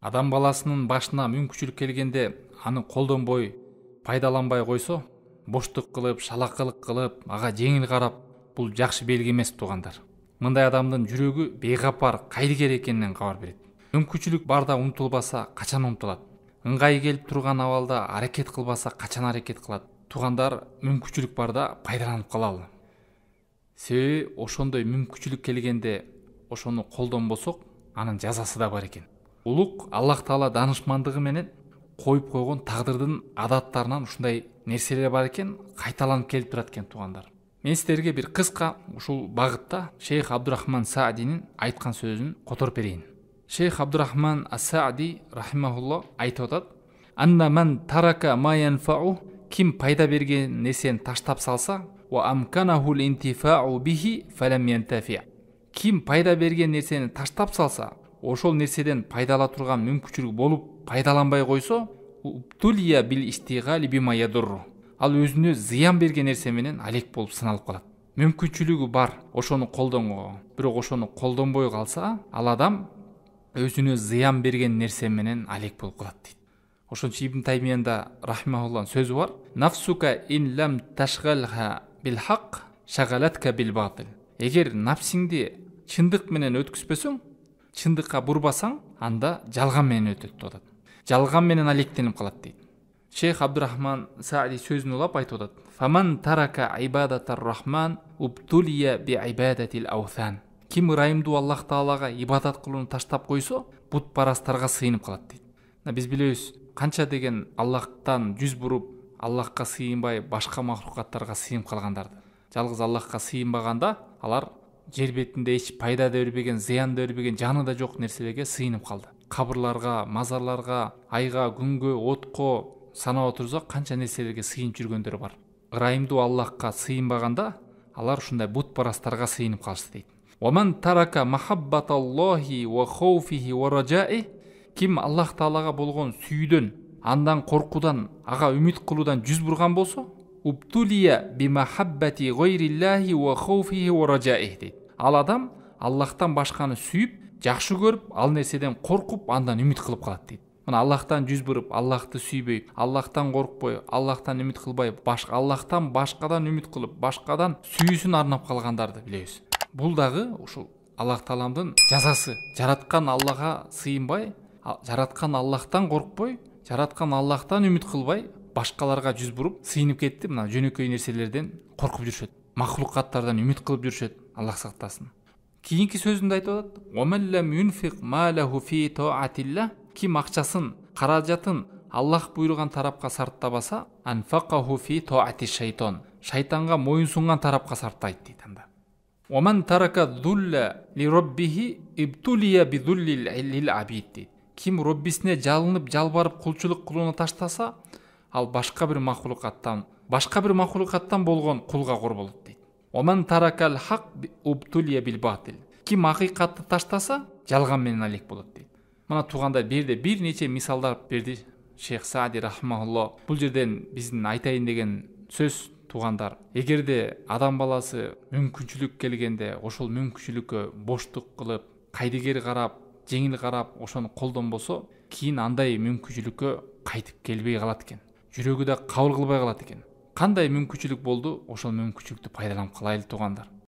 Адам баласынын башына мүмкүнчүлүк келгенде аны колдонбой, пайдаланбай койсо, боштук кылып, шалакылык кылып, ага жеңил карап, бул жакшы белги эмес туугандар. Мындай адамдын жүрөгү бейгапар, кайдыгер экенинен кабар берет. Мүмкүнчүлүк барда умтулбаса, качан умтулат? Ыңгай келип турган абалда аракет кылбаса, качан аракет кылат? Туугандар, мүмкүнчүлүк барда пайдаланып калалы. Себеби ошондой мүмкүнчүлүк келгенде ошону колдонбосок, анын жазасы да бар экен. Улук Аллах Таала данышмандыгы менен коюп койгон тагдырдын адаттарынан ушундай нерселер бар экен, кайталанып келип турат экен туугандар. Мен силерге бир кыска ушул багытта Шейх Абдурахман Саадинин айткан сөзүн которуп берейин. Шейх Абдурахман Ас-Саади рахимахуллах айтып атат: "Анна ман тарака ма янфау", ким пайда берген нерсени таштап салса, "ва амканаху л-интифау бихи фалам янтафи", ким пайда берген нерсени таштап салса, ошол нерседен пайдала турган мүмкүнчүлүк болуп пайдаланбай койсо, "Уптулия бил истигали бима ядурру", ал өзүнө зыян берген нерсе менен алек болуп сыналып калат. Мүмкүнчүлүгү бар ошону колдонгого, бирок ошону колдонбой калса, ал адам өзүнө зыян берген нерсе менен алек болуп калат дейт. Ошончо Ибн Таймиянда рахимахуллахын сөзү бар: "Нафсука ин лам ташгалха бил хак, шагалатка бил батил". Эгер нафсиңди чындык менен өткүзбөсөң, чындыкка бурбасаң, анда жалган менен өтөт деп атат. Жалган менен алектенип калат дейт. Шейх Абдурахман Саади сөзүн улап айтып атат: "Фаман тарака ибадатар рахман убтулия би ибадатил аутхан". Ким ырайымдуу Аллах Таалага ибадат кылууну таштап койсо, бут парастарга сыйынып калат дейт. Биз билебиз, канча деген Аллахтан жүз буруп, Аллахка сыйынбай, башка махлукаттарга сыйынып калгандарды. Жалгыз Аллахка сыйынбаганда, алар жер бетинде эч пайда да бербеген, зыян да бербеген, жаны да жок нерселерге сыйынып калды. Кабырларга, мазарларга, айга, күнгө, отко санап отурсак, канча нерселерге сыйынып жүргөндөр бар. Ырайымдуу Аллахка сыйынбаганда, алар ушундай бут парастарга сыйынып калышты дейт. "Ваман тарака махаббаталлахи ва хауфихи ва раджаи", ким Аллах Таалага болгон сүйүүдөн, андан коркуудан, ага үмүт кылуудан жүз бурган болсо, "Уптулия би махаббати гайриллахи ва хауфихи ва раджаи", дейт. Ал адам Аллахтан башканы сүйүп, жакшы көрүп, ал нерседен коркуп, андан үмүт кылып калат дейт. Мына Аллахтан жүз буруп, Аллахты сүйбөй, Аллахтан коркпой, Аллахтан үмүт кылбай, Аллахтан башкадан үмүт кылып, башкадан сүйүүсүн арнап калгандарды билебиз. Бул дагы ушул Аллах Тааламдын жазасы. Жараткан Аллага сыйынбай, жараткан Аллахтан коркпой, жараткан Аллахтан үмүт кылбай, башкаларга жүз буруп, сыйынып кетти. Мына жөнөкөй нерселерден коркуп жүрүшөт. Махлукаттардан үмүт кылып жүрүшөт. Аллах сактасын. Кийинки сөзүндө айтып атат: "Оман лам юнфиq малаху фи таатилла", ким акчасын, каражатын Аллах буйруган тарапка сарптабаса, "анфaqahu фи таати шайтан", шайтанга моюн сунган тарапка сарптайт дейт анда. "Оман тарака дулла ли роббихи ибтулия би дуллил лил абид", дейт. Ким Роббисине жалынып, жалбарып кулчулук кылууну таштаса, ал башка бир махлукаттан болгон кулга кор болот дейт. "Оман таракал хак убтулия бил батил", ким акыйкатты таштаса, жалган менен алек болот дейт. Мына туугандар, берде бир нече мисалдар берди Шейх Саади рахмахуллах. Бул жерден биздин айтайын деген сөз, туугандар, эгерде адам баласы мүмкүнчүлүк келгенде, ошол мүмкүнчүлүккө боштук кылып, кайдыгер карап, жеңил карап, ошону колдонбосо, кийин андай мүмкүнчүлүккө кайтып келбей калат экен. Жүрөгү да кабыл кылбай калат экен. Кандай мүмкүнчүлүк болду, ошол мүмкүнчүлүктү пайдаланып калайлы туугандар.